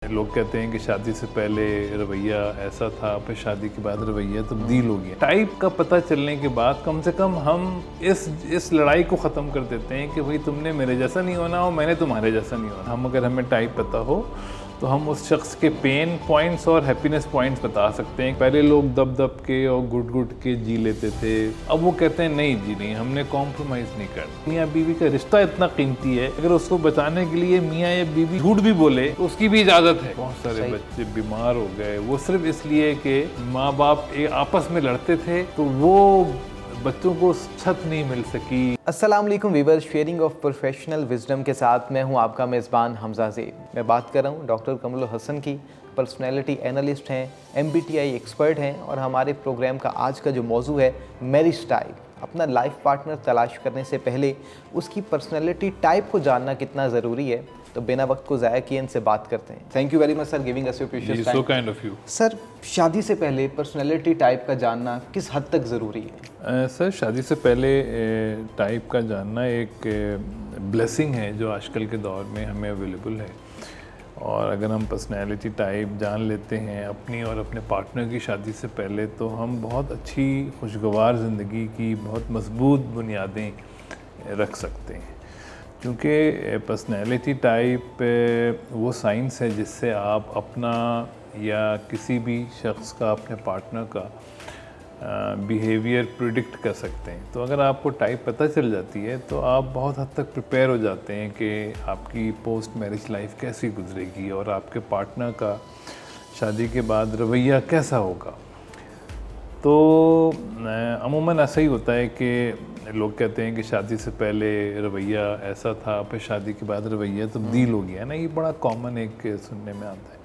लोग कहते हैं कि शादी से पहले रवैया ऐसा था, फिर शादी के बाद रवैया तब्दील हो गया। टाइप का पता चलने के बाद कम से कम हम इस लड़ाई को ख़त्म कर देते हैं कि भाई तुमने मेरे जैसा नहीं होना और मैंने तुम्हारे जैसा नहीं होना। अगर हमें टाइप पता हो तो हम उस शख्स के पेन पॉइंट्स और हैप्पीनेस पॉइंट्स बता सकते हैं। पहले लोग दब दब के और गुट गुट के जी लेते थे, अब वो कहते हैं नहीं जी नहीं, हमने कॉम्प्रोमाइज़ नहीं करना। मियाँ बीवी का रिश्ता इतना कीमती है, अगर उसको बचाने के लिए मियाँ या बीवी झूठ भी बोले तो उसकी भी इजाज़त है। बहुत सारे बच्चे बीमार हो गए, वो सिर्फ इसलिए कि माँ बाप आपस में लड़ते थे, तो वो बच्चों को छत नहीं मिल सकी। अस्सलाम वालेकुम viewers, sharing of professional wisdom के साथ मैं हूं आपका मेज़बान हमजा ज़ेब। मैं बात कर रहा हूं डॉक्टर कमरुल हसन की। पर्सनैलिटी एनालिस्ट हैं, MBTI एक्सपर्ट हैं और हमारे प्रोग्राम का आज का जो मौजू है मैरिज टाइप। अपना लाइफ पार्टनर तलाश करने से पहले उसकी पर्सनैलिटी टाइप को जानना कितना ज़रूरी है, तो बिना वक्त को ज़ाया किए इनसे बात करते हैं। Thank you very much sir giving us your precious time. So kind of you. Sir, शादी से पहले पर्सनैलिटी टाइप का जानना किस हद तक ज़रूरी है? सर, शादी से पहले टाइप का जानना एक ब्लेसिंग है जो आजकल के दौर में हमें अवेलेबल है। और अगर हम पर्सनैलिटी टाइप जान लेते हैं अपनी और अपने पार्टनर की शादी से पहले, तो हम बहुत अच्छी खुशगवार ज़िंदगी की बहुत मजबूत बुनियादें रख सकते हैं। क्योंकि पर्सनैलिटी टाइप वो साइंस है जिससे आप अपना या किसी भी शख्स का, अपने पार्टनर का बिहेवियर प्रिडिक्ट कर सकते हैं। तो अगर आपको टाइप पता चल जाती है तो आप बहुत हद तक प्रिपेयर हो जाते हैं कि आपकी पोस्ट मैरिज लाइफ कैसी गुजरेगी और आपके पार्टनर का शादी के बाद रवैया कैसा होगा। तो अमूमन ऐसा ही होता है कि लोग कहते हैं कि शादी से पहले रवैया ऐसा था, फिर शादी के बाद रवैया तब्दील हो गया ना। ये बड़ा कॉमन एक सुनने में आता है।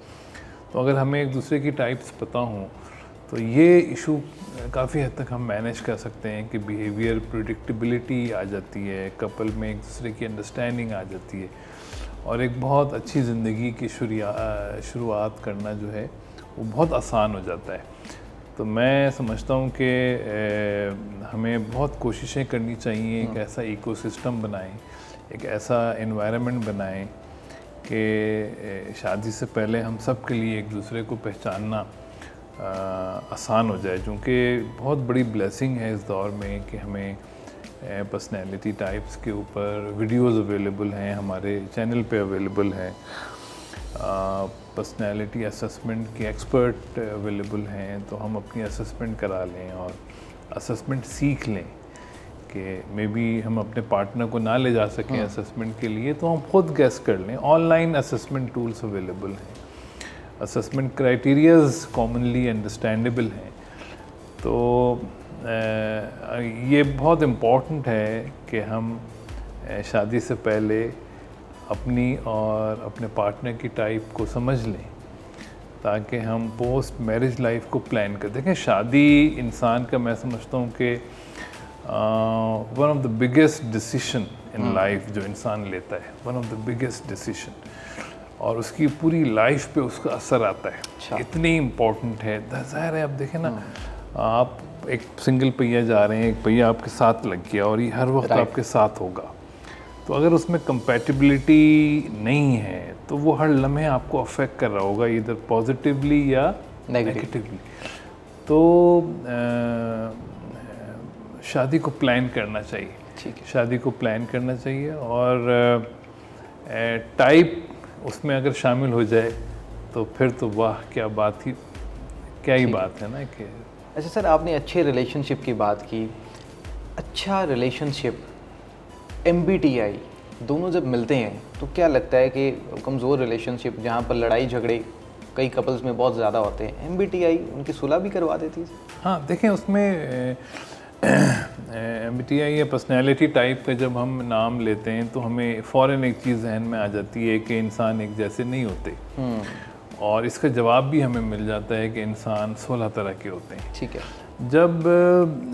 तो अगर हमें एक दूसरे की टाइप्स पता हों तो ये इशू काफ़ी हद तक हम मैनेज कर सकते हैं कि बिहेवियर प्रिडिक्टेबिलिटी आ जाती है, कपल में एक दूसरे की अंडरस्टैंडिंग आ जाती है और एक बहुत अच्छी ज़िंदगी की शुरुआत करना जो है वो बहुत आसान हो जाता है। तो मैं समझता हूँ कि हमें बहुत कोशिशें करनी चाहिए, एक ऐसा इकोसिस्टम बनाएं, एक ऐसा एनवायरनमेंट बनाएं कि शादी से पहले हम सब के लिए एक दूसरे को पहचानना आसान हो जाए। क्योंकि बहुत बड़ी ब्लेसिंग है इस दौर में कि हमें पर्सनैलिटी टाइप्स के ऊपर वीडियोज़ अवेलेबल हैं, हमारे चैनल पे अवेलेबल हैं। पर्सनैलिटी असेसमेंट के एक्सपर्ट अवेलेबल हैं, तो हम अपनी असेसमेंट करा लें और असेसमेंट सीख लें कि मे बी हम अपने पार्टनर को ना ले जा सकें असेसमेंट के लिए, तो हम खुद गेस कर लें। ऑनलाइन असेसमेंट टूल्स अवेलेबल हैं, असेसमेंट क्राइटेरियाज कॉमनली अंडरस्टैंडेबल हैं। तो ये बहुत इम्पॉर्टेंट है कि हम शादी से पहले अपनी और अपने पार्टनर की टाइप को समझ लें ताकि हम पोस्ट मैरिज लाइफ को प्लान कर देखें। शादी इंसान का, मैं समझता हूँ कि one of the biggest decision in life जो इंसान लेता है, one of the biggest decision, और उसकी पूरी लाइफ पे उसका असर आता है। अच्छा। इतनी इम्पोर्टेंट है। ज़ाहिर है, अब देखें ना, आप एक सिंगल पहिया जा रहे हैं, एक पहिया आपके साथ लग गया और ये हर वक्त आपके साथ होगा। तो अगर उसमें कंपैटिबिलिटी नहीं है तो वो हर लम्हे आपको अफेक्ट कर रहा होगा, इधर पॉजिटिवली या नेगेटिवली। तो शादी को प्लान करना चाहिए। ठीक है, शादी को प्लान करना चाहिए और टाइप उसमें अगर शामिल हो जाए तो फिर तो वाह, क्या बात ही, क्या ही बात है ना कि। अच्छा सर, आपने अच्छे रिलेशनशिप की बात की। अच्छा रिलेशनशिप, MBTI दोनों जब मिलते हैं तो क्या लगता है कि कमज़ोर रिलेशनशिप जहाँ पर लड़ाई झगड़े कई कपल्स में बहुत ज़्यादा होते हैं, MBTI उनकी सुलह भी करवा देती है? हाँ, देखें, उसमें MBTI या पर्सनैलिटी टाइप का जब हम नाम लेते हैं तो हमें फ़ौरन एक चीज़ जहन में आ जाती है कि इंसान एक जैसे नहीं होते। और इसका जवाब भी हमें मिल जाता है कि इंसान 16 तरह के होते हैं। ठीक है। जब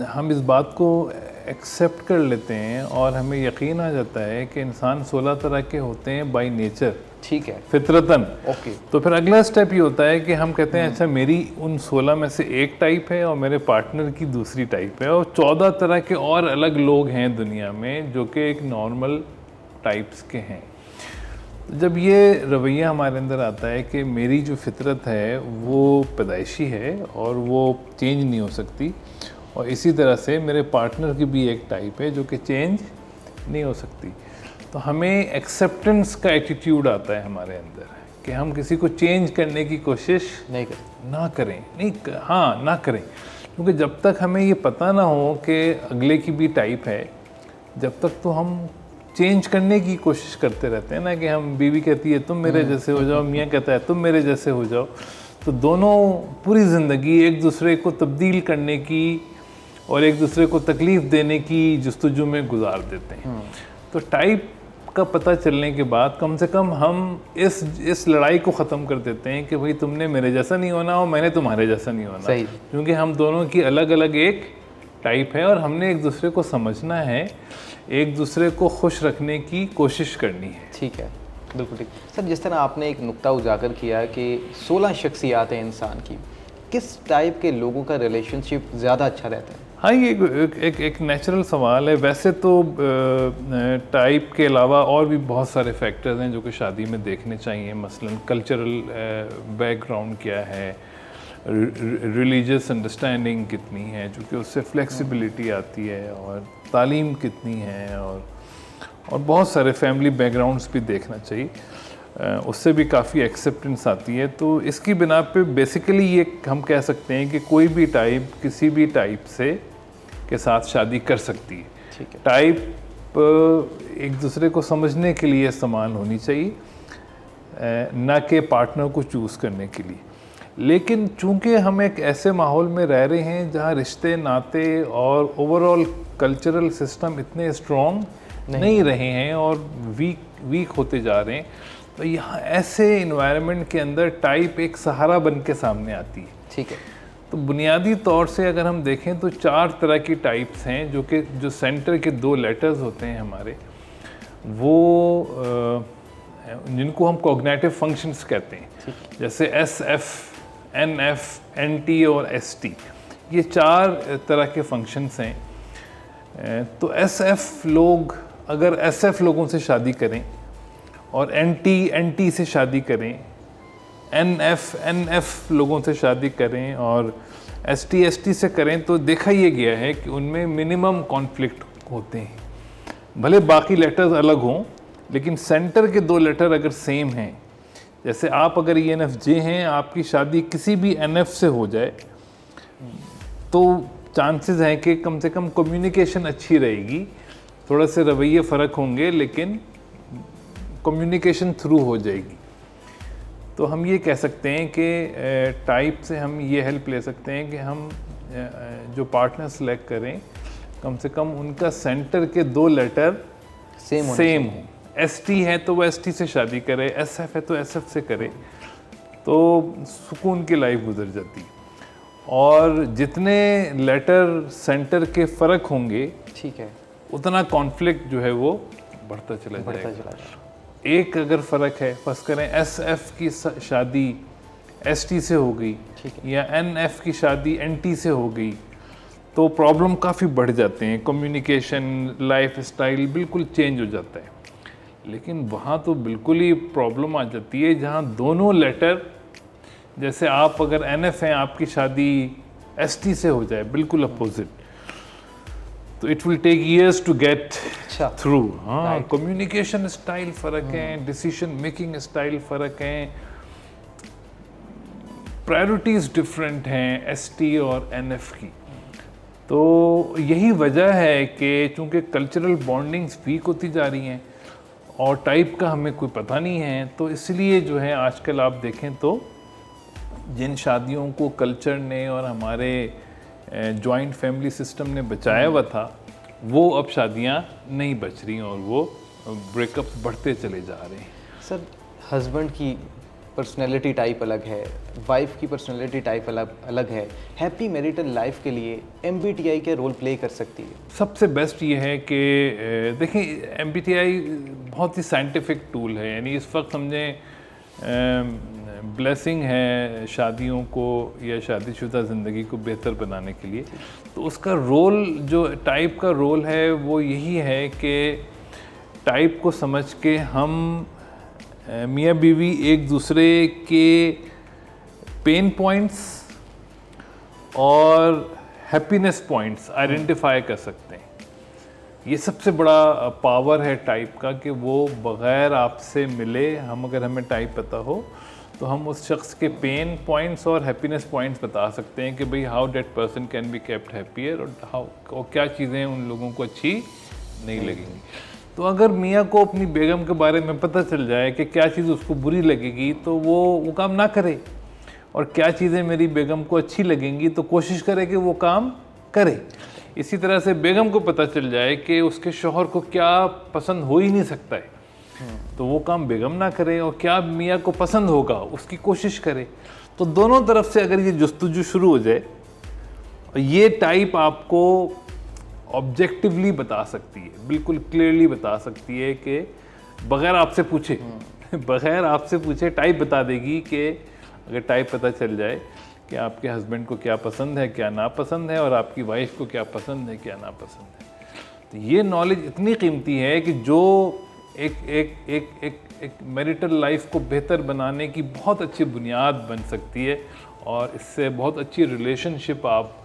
हम इस बात को एक्सेप्ट कर लेते हैं और हमें यकीन आ जाता है कि इंसान 16 तरह के होते हैं बाय नेचर, ठीक है, फितरतन, ओके, तो फिर अगला स्टेप ये होता है कि हम कहते हैं अच्छा, मेरी उन 16 में से एक टाइप है और मेरे पार्टनर की दूसरी टाइप है और 14 तरह के और अलग लोग हैं दुनिया में जो कि एक नॉर्मल टाइप्स के हैं। जब ये रवैया हमारे अंदर आता है कि मेरी जो फितरत है वो पैदाइशी है और वो चेंज नहीं हो सकती, और इसी तरह से मेरे पार्टनर की भी एक टाइप है जो कि चेंज नहीं हो सकती, तो हमें एक्सेप्टेंस का एटीट्यूड आता है हमारे अंदर कि हम किसी को चेंज करने की कोशिश नहीं करें, ना करें, क्योंकि जब तक हमें ये पता ना हो कि अगले की भी टाइप है, जब तक तो हम चेंज करने की कोशिश करते रहते हैं ना, कि हम बीवी कहती है तुम मेरे जैसे हो जाओ, मियाँ कहता है तुम मेरे जैसे हो जाओ, तो दोनों पूरी ज़िंदगी एक दूसरे को तब्दील करने की और एक दूसरे को तकलीफ़ देने की जस्तजू में गुजार देते हैं। तो टाइप का पता चलने के बाद कम से कम हम इस लड़ाई को ख़त्म कर देते हैं कि भाई तुमने मेरे जैसा नहीं होना और मैंने तुम्हारे जैसा नहीं होना, सही, क्योंकि हम दोनों की अलग अलग एक टाइप है और हमने एक दूसरे को समझना है, एक दूसरे को खुश रखने की कोशिश करनी है। ठीक है, बिल्कुल ठीक। सर, जिस तरह आपने एक नुक्ता उजागर किया कि 16 शख्सियात हैं इंसान की, किस टाइप के लोगों का रिलेशनशिप ज़्यादा अच्छा रहता है? हाँ, ये एक नेचुरल सवाल है। वैसे तो टाइप के अलावा और भी बहुत सारे फैक्टर्स हैं जो कि शादी में देखने चाहिए, मसलन कल्चरल बैकग्राउंड क्या है, रिलीजियस अंडरस्टैंडिंग कितनी है, चूँकि उससे फ्लेक्सिबिलिटी आती है, और तालीम कितनी है, और बहुत सारे फैमिली बैकग्राउंड्स भी देखना चाहिए, उससे भी काफ़ी एक्सेप्टेंस आती है। तो इसकी बिना पे बेसिकली ये हम कह सकते हैं कि कोई भी टाइप किसी भी टाइप से के साथ शादी कर सकती है। ठीक है। टाइप एक दूसरे को समझने के लिए इस्तेमाल होनी चाहिए, ना कि पार्टनर को चूज़ करने के लिए। लेकिन चूंकि हम एक ऐसे माहौल में रह रहे हैं जहाँ रिश्ते नाते और ओवरऑल कल्चरल सिस्टम इतने स्ट्रॉन्ग नहीं रहे हैं और वीक होते जा रहे हैं, तो यहाँ ऐसे इन्वायरमेंट के अंदर टाइप एक सहारा बन के सामने आती है। ठीक है। तो बुनियादी तौर से अगर हम देखें तो 4 तरह की टाइप्स हैं जो सेंटर के 2 लेटर्स होते हैं हमारे, वो जिनको हम कॉग्निटिव फंक्शंस कहते हैं, जैसे SF, NF, NT और ST, ये 4 तरह के फंक्शंस हैं। तो SF लोग अगर SF लोगों से शादी करें और NT से शादी करें, NF लोगों से शादी करें और ST से करें, तो देखा ये गया है कि उनमें मिनिमम कॉन्फ्लिक्ट होते हैं। भले बाकी लेटर्स अलग हों, लेकिन सेंटर के 2 लेटर अगर सेम हैं, जैसे आप अगर ENFJ हैं, आपकी शादी किसी भी NF से हो जाए, तो चांसेस हैं कि कम से कम कम्युनिकेशन अच्छी रहेगी, थोड़ा से रवैये फ़र्क होंगे, लेकिन कम्युनिकेशन थ्रू हो जाएगी। तो हम ये कह सकते हैं कि टाइप से हम ये हेल्प ले सकते हैं कि हम जो पार्टनर सेलेक्ट करें, कम से कम उनका सेंटर के 2 लेटर सेम हो। ST है तो वो ST से शादी करे, SF है तो SF से करे, तो सुकून की लाइफ गुजर जाती है। और जितने लेटर सेंटर के फ़र्क होंगे, ठीक है, उतना कॉन्फ्लिक्ट जो है वो बढ़ता चला जाएगा। एक अगर फ़र्क है, फर्ज करें SF की शादी ST से हो गई, या NF की शादी NT से हो गई, तो प्रॉब्लम काफ़ी बढ़ जाते हैं, कम्युनिकेशन, लाइफ स्टाइल बिल्कुल चेंज हो जाता है। लेकिन वहाँ तो बिल्कुल ही प्रॉब्लम आ जाती है जहाँ दोनों लेटर, जैसे आप अगर NF हैं, आपकी शादी ST से हो जाए, बिल्कुल अपोजिट, तो it will take years to get through. हाँ, कम्युनिकेशन स्टाइल फ़र्क है, डिसीजन मेकिंग स्टाइल फ़र्क है, प्रायोरिटीज़ डिफरेंट हैं ST और NF की। तो यही वजह है कि चूँकि कल्चरल बॉन्डिंग्स वीक होती जा रही हैं और टाइप का हमें कोई पता नहीं है, तो इसलिए जो है आजकल आप देखें तो जिन शादियों को कल्चर ने और हमारे जॉइंट फैमिली सिस्टम ने बचाया हुआ था, वो अब शादियां नहीं बच रही और वो ब्रेकअप्स बढ़ते चले जा रहे हैं। सर, हस्बैंड की पर्सनैलिटी टाइप अलग है, वाइफ की पर्सनैलिटी टाइप अलग है, हैप्पी मैरिटल लाइफ के लिए MBTI क्या रोल प्ले कर सकती है? सबसे बेस्ट ये है कि देखिए, MBTI बहुत ही साइंटिफिक टूल है, यानी इस वक्त समझें ब्लेसिंग है शादियों को या शादीशुदा ज़िंदगी को बेहतर बनाने के लिए। तो उसका रोल, जो टाइप का रोल है, वो यही है कि टाइप को समझ के हम मियाँ बीवी एक दूसरे के पेन पॉइंट्स और हैप्पीनेस पॉइंट्स आइडेंटिफाई कर सकते हैं। ये सबसे बड़ा पावर है टाइप का कि वो बग़ैर आपसे मिले, अगर हमें टाइप पता हो तो हम उस शख्स के पेन पॉइंट्स और हैप्पीनेस पॉइंट्स बता सकते हैं कि भाई how that person can be kept happier और क्या चीज़ें उन लोगों को अच्छी नहीं लगेंगी। तो अगर मियाँ को अपनी बेगम के बारे में पता चल जाए कि क्या चीज़ उसको बुरी लगेगी तो वो काम ना करे, और क्या चीज़ें मेरी बेगम को अच्छी लगेंगी तो कोशिश करे कि वो काम करे। इसी तरह से बेगम को पता चल जाए कि उसके शौहर को क्या पसंद हो ही नहीं सकता है तो वो काम बेगम ना करे, और क्या मियाँ को पसंद होगा उसकी कोशिश करे। तो दोनों तरफ से अगर ये जुस्तजू शुरू हो जाए, ये टाइप आपको ऑब्जेक्टिवली बता सकती है, बिल्कुल क्लियरली बता सकती है कि बग़ैर आपसे पूछे बग़ैर आपसे पूछे टाइप बता देगी कि अगर टाइप पता चल जाए कि आपके हस्बैंड को क्या पसंद है क्या नापसंद है और आपकी वाइफ को क्या पसंद है क्या नापसंद है, तो ये नॉलेज इतनी कीमती है कि जो एक मैरिटल लाइफ को बेहतर बनाने की बहुत अच्छी बुनियाद बन सकती है, और इससे बहुत अच्छी रिलेशनशिप आप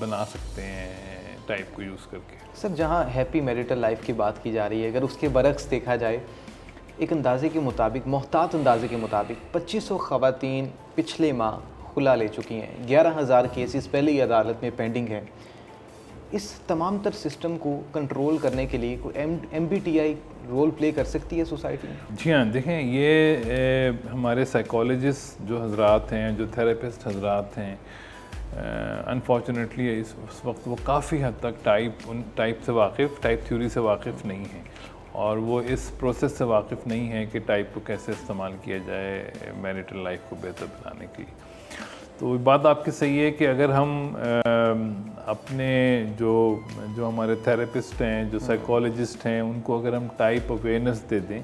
बना सकते हैं टाइप को यूज़ करके। सर, जहाँ हैप्पी मैरिटल लाइफ की बात की जा रही है, अगर उसके बरक्स देखा जाए, एक अंदाजे के मुताबिक, मोहतात अंदाजे के मुताबिक 2500 ख़वातीन पिछले माह खुला ले चुकी हैं, 11,000 केसेस पहले ही अदालत में पेंडिंग हैं। इस तमाम तर सिस्टम को कंट्रोल करने के लिए कोई MBTI रोल प्ले कर सकती है सोसाइटी में? जी हाँ, देखें, ये हमारे साइकोलॉजिस्ट जो हजरात हैं, जो थेरेपिस्ट हजरात हैं, अनफॉर्चुनेटली इस वक्त वो काफ़ी हद तक टाइप से वाकिफ़, टाइप थ्योरी से वाकिफ़ नहीं हैं, और वो इस प्रोसेस से वाकिफ़ नहीं है कि टाइप को कैसे इस्तेमाल किया जाए मैरिटल लाइफ को बेहतर बनाने के लिए। तो बात आपकी सही है कि अगर हम अपने जो हमारे थेरेपिस्ट हैं, जो साइकोलॉजिस्ट हैं, उनको अगर हम टाइप अवेयरनेस दे दें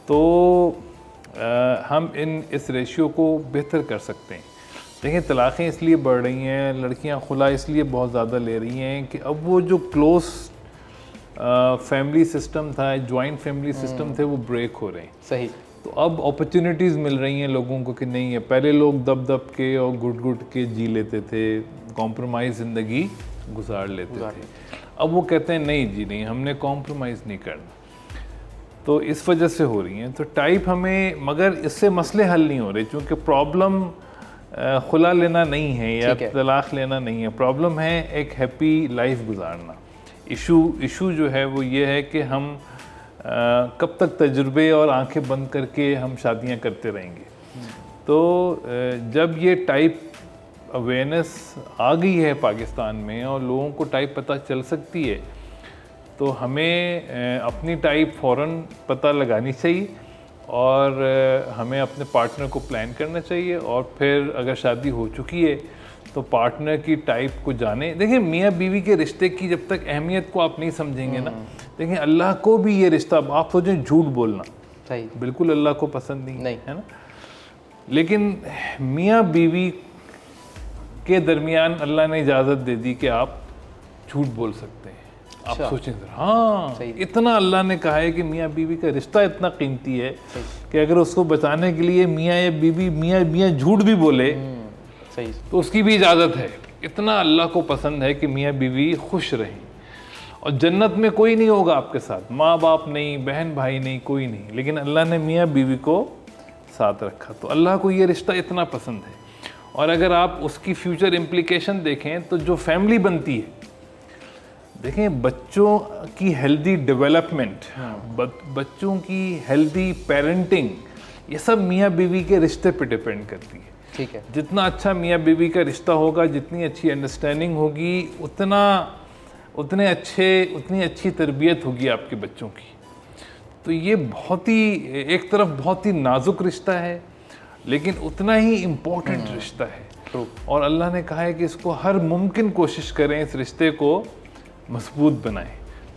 तो हम इस रेशियो को बेहतर कर सकते हैं। देखिए, तलाक़ें इसलिए बढ़ रही हैं, लड़कियां खुला इसलिए बहुत ज़्यादा ले रही हैं कि अब वो जो क्लोज फैमिली सिस्टम था, जॉइंट फैमिली सिस्टम थे, वो ब्रेक हो रहे हैं। सही। तो अब अपॉर्चुनिटीज़ मिल रही हैं लोगों को कि नहीं है, पहले लोग दब के और घुट के जी लेते थे, कॉम्प्रोमाइज़ ज़िंदगी गुजार लेते थे। अब वो कहते हैं नहीं जी नहीं, हमने कॉम्प्रोमाइज़ नहीं करना। तो इस वजह से हो रही हैं। तो टाइप हमें, मगर इससे मसले हल नहीं हो रहे, क्योंकि प्रॉब्लम खुला लेना नहीं है या तलाक़ लेना नहीं है, प्रॉब्लम है एक हैप्पी लाइफ गुजारना। इशू जो है वो ये है कि हम कब तक तजुर्बे और आंखें बंद करके हम शादियां करते रहेंगे। तो जब ये टाइप अवेयरनेस आ गई है पाकिस्तान में और लोगों को टाइप पता चल सकती है, तो हमें अपनी टाइप फ़ौरन पता लगानी चाहिए और हमें अपने पार्टनर को प्लान करना चाहिए, और फिर अगर शादी हो चुकी है तो पार्टनर की टाइप को जाने। देखिए, मियाँ बीवी के रिश्ते की जब तक अहमियत को आप नहीं समझेंगे ना, देखिए अल्लाह को भी ये रिश्ता, आप सोचें झूठ बोलना सही बिल्कुल अल्लाह को पसंद नहीं है ना, लेकिन मियाँ बीवी के दरमियान अल्लाह ने इजाज़त दे दी कि आप झूठ बोल सकते हैं। आप सोचें सर, हाँ, इतना अल्लाह ने कहा है कि मियाँ बीवी का रिश्ता इतना कीमती है कि अगर उसको बचाने के लिए मियाँ या बीवी मियाँ झूठ भी बोले सही, तो उसकी भी इजाज़त है। इतना अल्लाह को पसंद है कि मियाँ बीवी खुश रहें, और जन्नत में कोई नहीं होगा आपके साथ, माँ बाप नहीं, बहन भाई नहीं, कोई नहीं, लेकिन अल्लाह ने मियाँ बीवी को साथ रखा। तो अल्लाह को ये रिश्ता इतना पसंद है। और अगर आप उसकी फ्यूचर इम्प्लीकेशन देखें तो जो फैमिली बनती है, देखें बच्चों की हेल्दी डेवलपमेंट, बच्चों की हेल्दी पेरेंटिंग, ये सब मियाँ बीवी के रिश्ते पे डिपेंड करती है। ठीक है। जितना अच्छा मियाँ बीवी का रिश्ता होगा, जितनी अच्छी अंडरस्टैंडिंग होगी, उतनी अच्छी तरबियत होगी आपके बच्चों की। तो ये बहुत ही, एक तरफ बहुत ही नाजुक रिश्ता है, लेकिन उतना ही इम्पोर्टेंट रिश्ता है। और अल्लाह ने कहा है कि इसको हर मुमकिन कोशिश करें, इस रिश्ते को मजबूत बनाएं।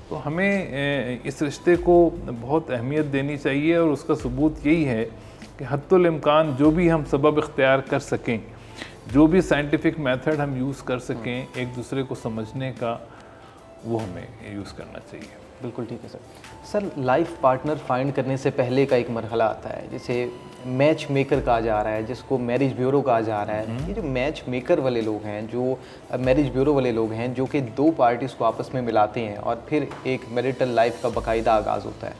तो हमें इस रिश्ते को बहुत अहमियत देनी चाहिए, और उसका सबूत यही है कि हद्दुल इम्कान जो भी हम सबब इख्तियार कर सकें, जो भी साइंटिफिक मेथड हम यूज़ कर सकें एक दूसरे को समझने का, वो हमें यूज़ करना चाहिए। बिल्कुल ठीक है sir. Sir life partner find करने से पहले का एक मरहला आता है जिसे मैच मेकर कहा जा रहा है, जिसको मैरिज ब्यूरो कहा जा रहा है। ये जो मैच मेकर वाले लोग हैं, जो मैरिज ब्यूरो वाले लोग हैं, जो कि दो पार्टीज़ को आपस में मिलाते हैं और फिर एक मैरिटल लाइफ का बाकायदा आगाज़ होता है,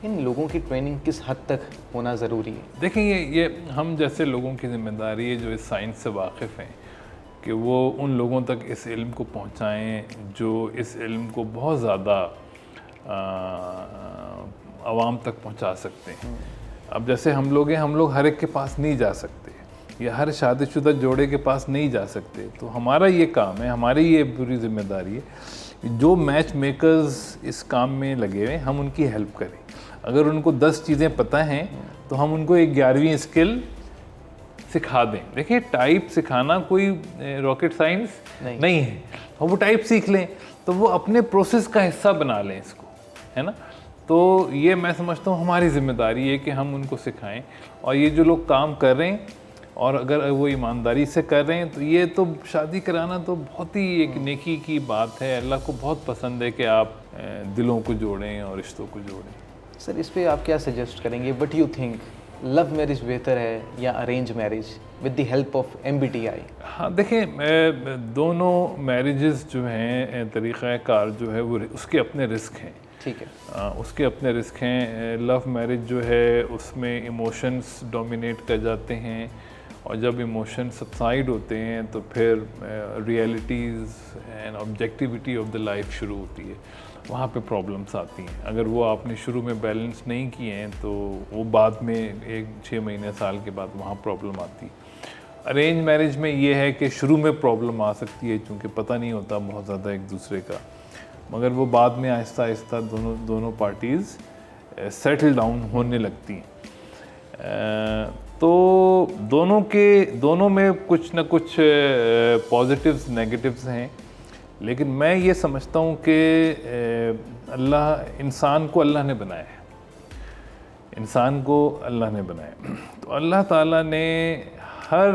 इन लोगों की ट्रेनिंग किस हद तक होना ज़रूरी है? देखिए ये हम जैसे लोगों की जिम्मेदारी है जो इस साइंस से वाकिफ़ हैं कि वो उन लोगों तक इस इल्म को पहुंचाएं जो इस इल्म को बहुत ज़्यादा आवाम तक पहुंचा सकते हैं। अब जैसे हम लोग हैं, हम लोग हर एक के पास नहीं जा सकते या हर शादीशुदा जोड़े के पास नहीं जा सकते, तो हमारा ये काम है, हमारी ये पूरी जिम्मेदारी है जो मैच मेकर्स इस काम में लगे हुए हम उनकी हेल्प करें। अगर उनको 10 चीज़ें पता हैं तो हम उनको एक 11वीं स्किल सिखा दें। देखिए टाइप सिखाना कोई रॉकेट साइंस नहीं है, और वो टाइप सीख लें तो वो अपने प्रोसेस का हिस्सा बना लें इसको, है ना। तो ये मैं समझता हूँ हमारी जिम्मेदारी है कि हम उनको सिखाएं, और ये जो लोग काम कर रहे हैं और अगर वो ईमानदारी से कर रहे हैं तो ये तो शादी कराना तो बहुत ही एक नेकी की बात है। अल्लाह को बहुत पसंद है कि आप दिलों को जोड़ें और रिश्तों को जोड़ें। सर इस पे आप क्या सजेस्ट करेंगे? But you think love marriage बेहतर है या arrange marriage with the help of MBTI? हाँ देखें, दोनों मैरिजेस जो हैं, तरीक़ाकार जो है वो उसके अपने रिस्क हैं। ठीक है। उसके अपने रिस्क हैं। लव मैरिज जो है उसमें इमोशंस डोमिनेट कर जाते हैं, और जब इमोशन सबसाइड होते हैं तो फिर realities and objectivity of the life शुरू होती है, वहाँ पे प्रॉब्लम्स आती हैं। अगर वो आपने शुरू में बैलेंस नहीं किए हैं तो वो बाद में 6 महीने साल के बाद वहाँ प्रॉब्लम आती है। अरेंज मैरिज में ये है कि शुरू में प्रॉब्लम आ सकती है क्योंकि पता नहीं होता बहुत ज़्यादा एक दूसरे का, मगर वो बाद में आहिस्ता आहिस्ता दोनों पार्टीज़ सेटल डाउन होने लगती हैं। तो दोनों में कुछ ना कुछ पॉजिटिव्स नेगेटिव्स हैं, लेकिन मैं ये समझता हूँ कि इंसान को अल्लाह ने बनाया है, इंसान को अल्लाह ने बनाया, तो अल्लाह ताला ने हर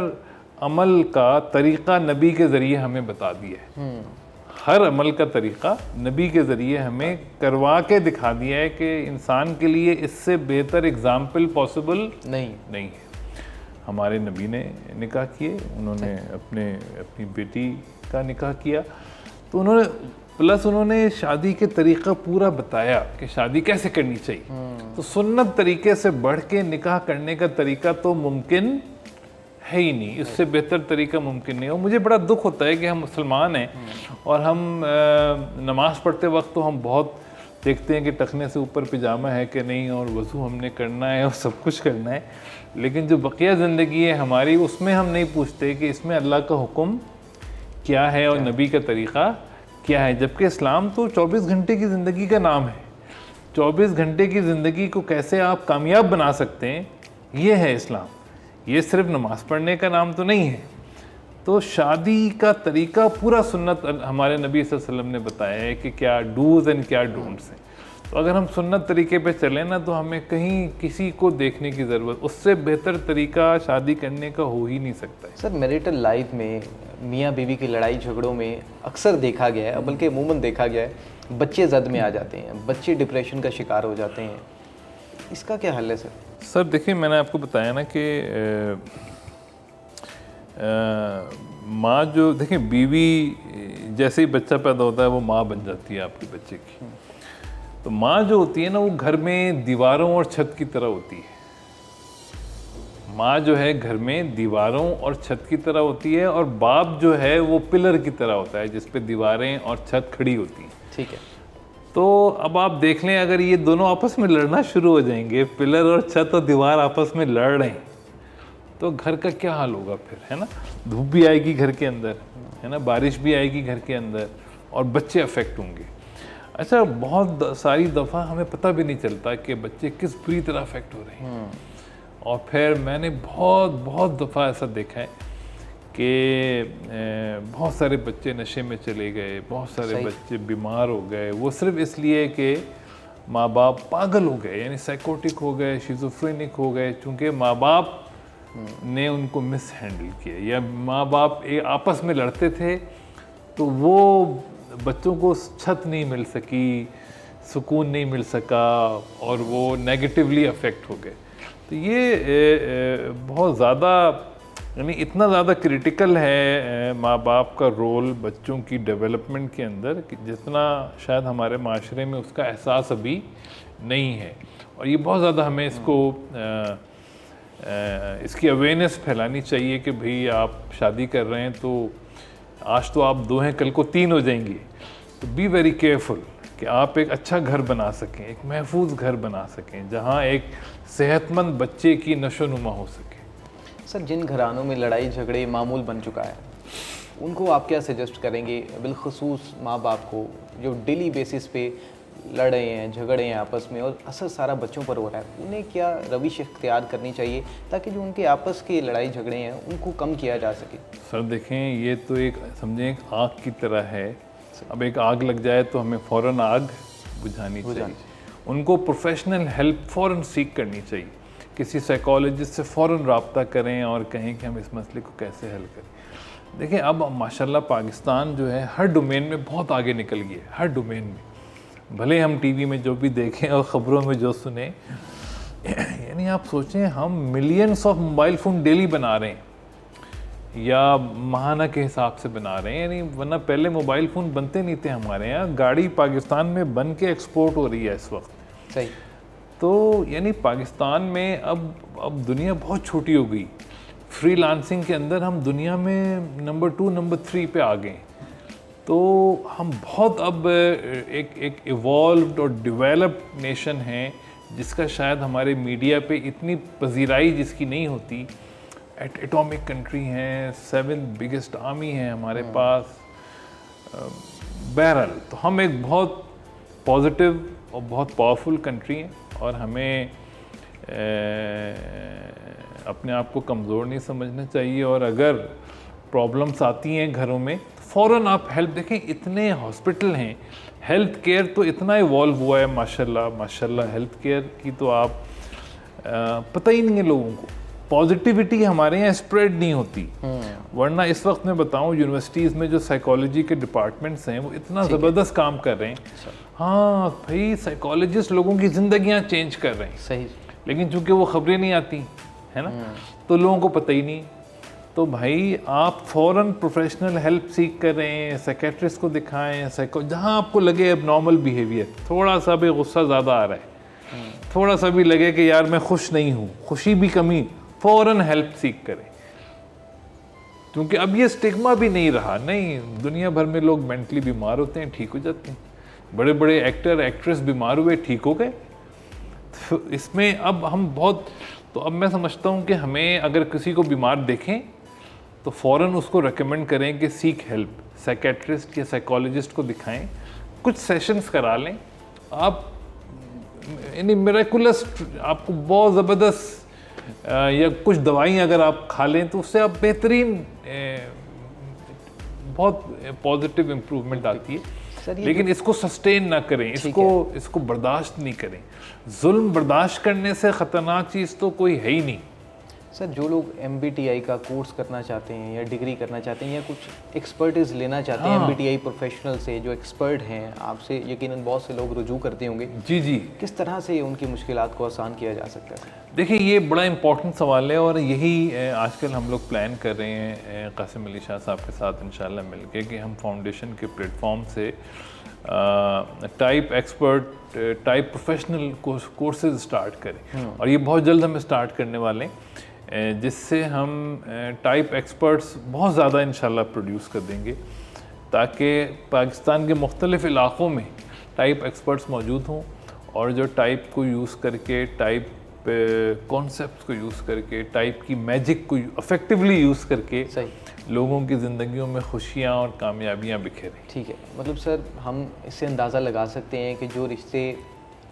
अमल का तरीक़ा नबी के ज़रिए हमें बता दिया है। हर अमल का तरीक़ा नबी के ज़रिए हमें करवा के दिखा दिया है कि इंसान के लिए इससे बेहतर एग्ज़ाम्पल पॉसिबल नहीं है। हमारे नबी ने निकाह किए, उन्होंने अपनी बेटी का निकाह किया, तो उन्होंने शादी के तरीक़ा पूरा बताया कि शादी कैसे करनी चाहिए। तो सुन्नत तरीके से बढ़ के निकाह करने का तरीका तो मुमकिन है ही नहीं, इससे बेहतर तरीका मुमकिन नहीं। और मुझे बड़ा दुख होता है कि हम मुसलमान हैं और हम नमाज़ पढ़ते वक्त तो हम बहुत देखते हैं कि टखने से ऊपर पिजामा है कि नहीं, और वज़ू हमने करना है और सब कुछ करना है, लेकिन जो बकिया ज़िंदगी है हमारी उसमें हम नहीं पूछते कि इसमें अल्लाह का हुक्म क्या है और नबी का तरीक़ा क्या है। जबकि इस्लाम तो 24 घंटे की ज़िंदगी का नाम है। 24 घंटे की ज़िंदगी को कैसे आप कामयाब बना सकते हैं, ये है इस्लाम। ये सिर्फ नमाज़ पढ़ने का नाम तो नहीं है। तो शादी का तरीका पूरा सुन्नत हमारे नबी सल्लल्लाहु अलैहि वसल्लम ने बताया है कि क्या डूज़ एंड क्या डोंट्स हैं। तो अगर हम सुन्नत तरीके पे चलें ना तो हमें कहीं किसी को देखने की ज़रूरत, उससे बेहतर तरीका शादी करने का हो ही नहीं सकता है। सर मैरिटल लाइफ में मियाँ बीवी की लड़ाई झगड़ों में अक्सर देखा गया है, बल्कि अमूमन देखा गया है, बच्चे जद में आ जाते हैं, बच्चे डिप्रेशन का शिकार हो जाते हैं। इसका क्या हल है सर? सर देखिए, मैंने आपको बताया ना कि माँ जो देखिए, बीवी जैसे ही बच्चा पैदा होता है वो माँ बन जाती है आपके बच्चे की। तो माँ जो होती है ना वो घर में दीवारों और छत की तरह होती है। माँ जो है घर में दीवारों और छत की तरह होती है, और बाप जो है वो पिलर की तरह होता है जिस पे दीवारें और छत खड़ी होती हैं। ठीक है। तो अब आप देख लें, अगर ये दोनों आपस में लड़ना शुरू हो जाएंगे, पिलर और छत और दीवार आपस में लड़ रहे हैं, तो घर का क्या हाल होगा फिर, है ना। धूप भी आएगी घर के अंदर, है ना, बारिश भी आएगी घर के अंदर, और बच्चे अफेक्ट होंगे। अच्छा, बहुत सारी दफ़ा हमें पता भी नहीं चलता कि बच्चे किस बुरी तरह अफेक्ट हो रहे हैं। और फिर मैंने बहुत दफ़ा ऐसा देखा है कि बहुत सारे बच्चे नशे में चले गए, बहुत सारे बच्चे बीमार हो गए, वो सिर्फ इसलिए कि माँ बाप पागल हो गए, यानी साइकोटिक हो गए, शिज़ोफ्रेनिक हो गए, चूँकि माँ बाप ने उनको मिस हैंडल किया, या माँ बाप आपस में लड़ते थे तो वो बच्चों को छत नहीं मिल सकी, सुकून नहीं मिल सका और वो नेगेटिवली अफेक्ट हो गए। तो ये बहुत ज़्यादा, यानी इतना ज़्यादा क्रिटिकल है माँ बाप का रोल बच्चों की डेवलपमेंट के अंदर कि जितना शायद हमारे माशरे में उसका एहसास अभी नहीं है। और ये बहुत ज़्यादा हमें इसको इसकी अवेयरनेस फैलानी चाहिए कि भाई आप शादी कर रहे हैं तो आज तो आप 2 हैं, कल को 3 हो जाएंगे, तो बी वेरी केयरफुल कि आप एक अच्छा घर बना सकें, एक महफूज घर बना सकें जहाँ एक सेहतमंद बच्चे की नशोनुमा हो सके। सर, जिन घरानों में लड़ाई झगड़े मामूल बन चुका है उनको आप क्या सजेस्ट करेंगे, बिलखसूस माँ बाप को जो डेली बेसिस पे लड़ रहे हैं, झगड़ रहे हैं आपस में और असर सारा बच्चों पर हो रहा है, उन्हें क्या रविश इख्तियार करनी चाहिए ताकि जो उनके आपस के लड़ाई झगड़े हैं उनको कम किया जा सके? सर देखें, ये तो एक समझें एक आग की तरह है। अब एक आग लग जाए तो हमें फ़ौरन आग बुझानी चाहिए। उनको प्रोफेशनल हेल्प फ़ौरन सीख करनी चाहिए। किसी साइकोलॉजिस्ट से फ़ौरन रब्ता करें और कहें कि हम इस मसले को कैसे हल करें। देखिए, अब माशाल्लाह पाकिस्तान जो है हर डोमेन में बहुत आगे निकल गया है, हर डोमेन में। भले हम टीवी में जो भी देखें और ख़बरों में जो सुने, यानी आप सोचें हम millions of mobile phone daily बना रहे हैं या माहाना के हिसाब से बना रहे हैं, यानी वरना पहले मोबाइल फ़ोन बनते नहीं थे हमारे यहाँ। गाड़ी पाकिस्तान में बन के एक्सपोर्ट हो रही है इस वक्त। सही। तो यानी पाकिस्तान में अब दुनिया बहुत छोटी हो गई। फ्रीलांसिंग के अंदर हम दुनिया में नंबर 2 नंबर 3 पे आ गए। तो हम बहुत अब एक इवॉल्व्ड और डेवलप्ड नेशन हैं जिसका शायद हमारे मीडिया पे इतनी पजीराई जिसकी नहीं होती। एटॉमिक कंट्री हैं, 7th बिगेस्ट आर्मी है हमारे पास। बहरहाल तो हम एक बहुत पॉजिटिव और बहुत पावरफुल कंट्री हैं और हमें अपने आप को कमज़ोर नहीं समझना चाहिए। और अगर प्रॉब्लम्स आती हैं घरों में तो फ़ौरन आप हेल्प देखें। इतने हॉस्पिटल हैं, हेल्थ केयर तो इतना इवॉल्व हुआ है माशाल्लाह माशाल्लाह। हेल्थ केयर की तो आप पता ही नहीं है लोगों को। पॉजिटिविटी हमारे यहाँ स्प्रेड नहीं होती, वरना इस वक्त मैं बताऊँ यूनिवर्सिटीज़ में जो साइकोलॉजी के डिपार्टमेंट्स हैं वो इतना ज़बरदस्त काम कर रहे हैं। हाँ भाई, साइकोलॉजिस्ट लोगों की ज़िंदगियाँ चेंज कर रहे हैं। सही। लेकिन चूंकि वो खबरें नहीं आती है ना, तो लोगों को पता ही नहीं। तो भाई आप फ़ौरन प्रोफेशनल हेल्प सीख कर रहे हैं, साइकेट्रिस्ट को दिखाएं, जहाँ आपको लगे अब नॉर्मल बिहेवियर, थोड़ा सा भी गुस्सा ज़्यादा आ रहा है, थोड़ा सा भी लगे कि यार मैं खुश नहीं हूँ, खुशी भी कमी, फ़ौरन हेल्प सीख करें। क्योंकि अब ये स्टिग्मा भी नहीं रहा। नहीं, दुनिया भर में लोग मेंटली बीमार होते हैं, ठीक हो जाते हैं। बड़े बड़े एक्टर एक्ट्रेस बीमार हुए, ठीक हो गए। तो इसमें अब हम बहुत, तो अब मैं समझता हूँ कि हमें अगर किसी को बीमार देखें तो फ़ौरन उसको रेकमेंड करें कि सीख हेल्प, साइकेट्रिस्ट या साइकोलॉजिस्ट को दिखाएं, कुछ सेशंस करा लें आप। यानी मिरेकुलस आपको बहुत ज़बरदस्त या कुछ दवाइयाँ अगर आप खा लें तो उससे आप बेहतरीन बहुत पॉजिटिव इम्प्रूवमेंट आती है। लेकिन इसको सस्टेन ना करें, इसको बर्दाश्त नहीं करें। जुल्म बर्दाश्त करने से ख़तरनाक चीज़ तो कोई है ही नहीं। सर, जो लोग MBTI का कोर्स करना चाहते हैं या डिग्री करना चाहते हैं या कुछ एक्सपर्टीज़ लेना चाहते हैं MBTI प्रोफेशनल से, जो एक्सपर्ट हैं, आपसे यकीनन बहुत से लोग रुजू करते होंगे। जी जी। किस तरह से उनकी मुश्किलात को आसान किया जा सकता है? देखिए, ये बड़ा इम्पोर्टेंट सवाल है और यही आजकल हम लोग प्लान कर रहे हैं कासिम अली शाह साहब के साथ इंशाल्लाह मिलके कि हम फाउंडेशन के प्लेटफॉर्म से type expert, type professional courses start करें। और ये बहुत जल्द हम स्टार्ट करने वाले हैं, जिससे हम टाइप एक्सपर्ट्स बहुत ज़्यादा इंशाल्लाह प्रोड्यूस कर देंगे ताकि पाकिस्तान के मुख्तलिफ़ इलाक़ों में टाइप एक्सपर्ट्स मौजूद हों और जो टाइप को यूज़ करके, टाइप कॉन्सेप्ट को यूज़ करके, टाइप की मैजिक को इफ़ेक्टिवली यूज़ करके लोगों की ज़िंदगियों में खुशियाँ और कामयाबियाँ बिखेरें। ठीक है, मतलब सर हम इससे अंदाज़ा लगा सकते हैं कि जो रिश्ते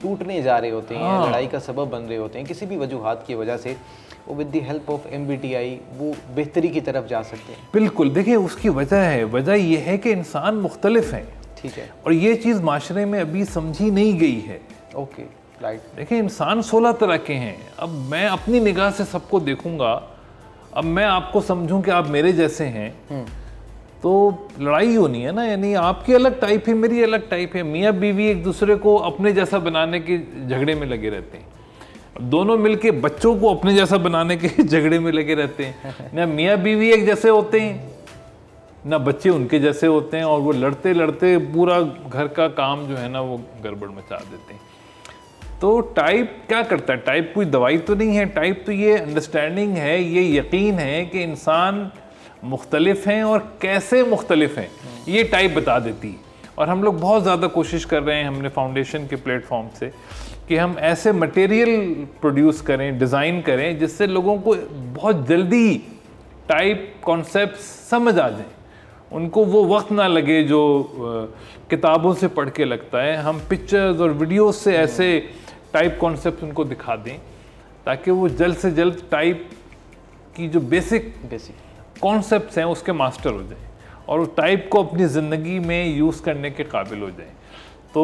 टूटने जा रहे होते हैं, लड़ाई का सबब बन रहे होते हैं किसी भी वजूहात की वजह से, वो with the help of MBTI वो बेहतरी की तरफ जा सकते हैं। बिल्कुल। देखिए, उसकी वजह ये है कि इंसान मुख्तलिफ हैं। ठीक है। और ये चीज़ माशरे में अभी समझी नहीं गई है। Okay, right. देखिए, इंसान 16 तरह के हैं। अब मैं अपनी निगाह से सबको देखूंगा, अब मैं आपको समझूं कि आप मेरे जैसे हैं, तो लड़ाई होनी है ना, यानी आपकी अलग टाइप है, मेरी अलग टाइप है, मियाँ बीवी एक दूसरे को अपने जैसा बनाने के झगड़े में लगे रहते हैं, दोनों मिलके बच्चों को अपने जैसा बनाने के झगड़े में लगे रहते हैं। ना मियाँ बीवी एक जैसे होते हैं, ना बच्चे उनके जैसे होते हैं, और वो लड़ते लड़ते पूरा घर का काम जो है ना वो गड़बड़ मचा देते हैं। तो टाइप क्या करता है? टाइप कोई दवाई तो नहीं है, टाइप तो ये अंडरस्टैंडिंग है, ये यकीन है कि इंसान मुख्तलिफ हैं और कैसे मुख्तलिफ हैं, ये टाइप बता देती है। और हम लोग बहुत ज़्यादा कोशिश कर रहे हैं हमने फाउंडेशन के प्लेटफॉर्म से कि हम ऐसे मटेरियल प्रोड्यूस करें, डिज़ाइन करें जिससे लोगों को बहुत जल्दी टाइप कॉन्सेप्ट समझ आ जाए, उनको वो वक्त ना लगे जो किताबों से पढ़ के लगता है। हम पिक्चर्स और वीडियोस से ऐसे टाइप कॉन्सेप्ट उनको दिखा दें ताकि वो जल्द से जल्द टाइप की जो बेसिक कॉन्सेप्ट्स हैं उसके मास्टर हो जाए और उस टाइप को अपनी ज़िंदगी में यूज़ करने के काबिल हो जाए। तो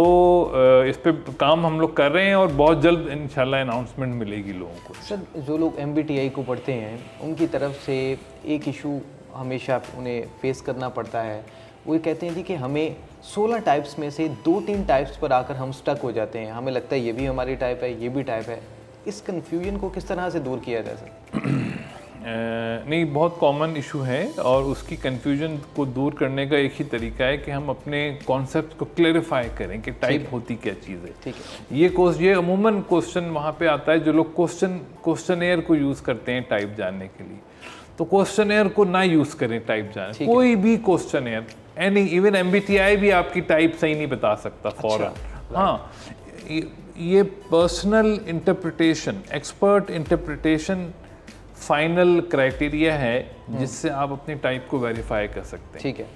इस पे काम हम लोग कर रहे हैं और बहुत जल्द इंशाल्लाह अनाउंसमेंट मिलेगी लोगों को। सर, जो लोग MBTI को पढ़ते हैं उनकी तरफ से एक इशू हमेशा उन्हें फेस करना पड़ता है, वो ये कहते हैं जी कि हमें 16 टाइप्स में से 2-3 टाइप्स पर आकर हम स्टक हो जाते हैं, हमें लगता है ये भी हमारी टाइप है, ये भी टाइप है। इस कन्फ्यूजन को किस तरह से दूर किया जा सकता है? नहीं, बहुत कॉमन इशू है और उसकी कन्फ्यूजन को दूर करने का एक ही तरीका है कि हम अपने कॉन्सेप्ट को क्लैरिफाई करें कि टाइप होती क्या चीज़ है। ठीक है। ये अमूमन क्वेश्चन वहाँ पे आता है जो लोग क्वेश्चनेयर को यूज़ करते हैं टाइप जानने के लिए। तो क्वेश्चनेयर को ना यूज़ करें टाइप जानने, कोई भी क्वेश्चनेयर, एनी इवन MBTI भी आपकी टाइप सही नहीं बता सकता फौरन। हाँ, ये personal interpretation, expert interpretation final criteria है जिससे आप अपनी टाइप को वेरीफाई कर सकते हैं। ठीक है।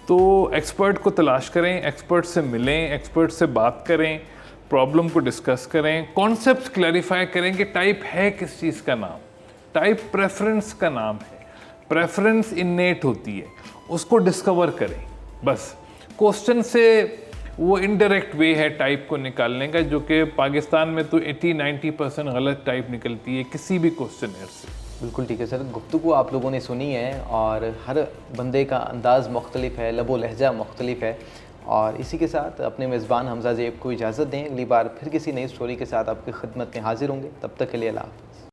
तो एक्सपर्ट को तलाश करें, एक्सपर्ट से मिलें, एक्सपर्ट से बात करें, प्रॉब्लम को डिस्कस करें, कॉन्सेप्ट क्लैरिफाई करें कि टाइप है किस चीज़ का नाम। टाइप प्रेफरेंस का नाम है, प्रेफरेंस इन्नेट होती है, उसको डिस्कवर करें। बस क्वेश्चन से वो इनडायरेक्ट वे है टाइप को निकालने का, जो कि पाकिस्तान में तो 80-90% गलत टाइप निकलती है किसी भी क्वेश्चनर से। बिल्कुल ठीक है सर, गुफ्तगू आप लोगों ने सुनी है और हर बंदे का अंदाज़ मुख्तलिफ है, लबो लहजा मुख्तलिफ है। और इसी के साथ अपने मेज़बान हमज़ा ज़ेब को इजाज़त दें, अगली बार फिर किसी नई स्टोरी के साथ आपकी खिदमत में हाजिर होंगे। तब तक के लिए अल्लाह हाफ़िज़।